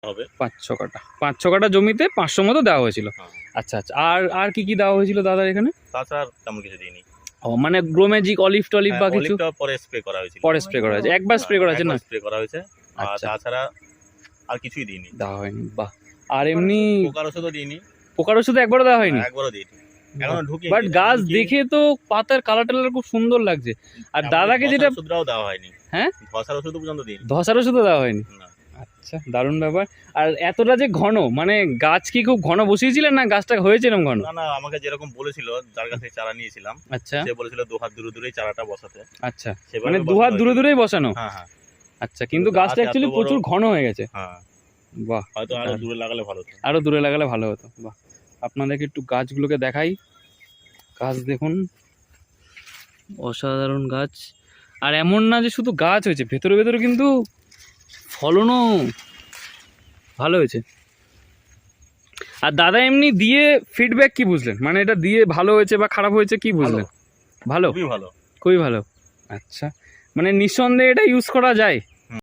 হবে। 5-6 কাঠা 5-6 কাঠা জমিতে 500 মতো দেওয়া হয়েছিল। আচ্ছা আচ্ছা, আর কি কি দেওয়া হয়েছিল দাদা এখানে? তাছাড়া তেমন কিছু দিইনি। ও মানে গ্রোমেজিক অলিভ টলিভ বা কিছু অলিভটা পরে স্প্রে করা হয়েছিল। পরে স্প্রে করা হয়েছে, একবার স্প্রে করা হয়েছে না? স্প্রে করা হয়েছে, আর আচ্ছা, তাছাড়া আর কিছুই দিইনি। দেওয়া হয়নি। বাহ। আর এমনি পোকার ওষুধও দিইনি। পোকার ওষুধ একবারও দেওয়া হয়নি? একবারও দিইনি, এখনো ঢুকিনি। বাট গাছ দেখে তো পাতার কালার টালার খুব সুন্দর লাগছে। আর দাদাকে যেটা ওষুধটাও দেওয়া হয়নি। হ্যাঁ, ধসার ওষুধ পর্যন্ত দিইনি। ধসার ওষুধও দেওয়া হয়নি? না। আচ্ছা, দারুণ ব্যাপার। আর এতটা যে ঘন, মানে গাছ কি খুব ঘন বসিয়েছিলেন না গাছটা হয়েছে এরকম ঘন? না, আমাকে যেরকম বলেছিল, যার কাছে চারা নিয়েছিলাম, আচ্ছা, সে বলেছিল 2 হাত দূরে দূরেই চারাটা বসাতে। আচ্ছা, মানে 2 হাত দূরে দূরেই বসানো? হ্যাঁ হ্যাঁ। আচ্ছা, কিন্তু গাছটা অ্যাকচুয়ালি প্রচুর ঘন হয়ে গেছে। হ্যাঁ, বাহ, হয়তো আরো দূরে লাগালে ভালো হতো। আরো দূরে লাগালে ভালো হতো। বাহ, আপনাদেরকে একটু গাছগুলোকে দেখাই। গাছ দেখুন, অসাধারণ গাছ। আর এমন না যে শুধু গাছ হয়েছে, ভেতরে ভেতরে কিন্তু ফলনও ভালো হয়েছে। আর দাদা এমনি দিয়ে ফিডব্যাক কি বুঝলেন, মানে এটা দিয়ে ভালো হয়েছে বা খারাপ হয়েছে কি বুঝলেন? ভালো, খুবই ভালো, খুবই ভালো। আচ্ছা, মানে নিঃসন্দেহে এটা ইউজ করা যায়?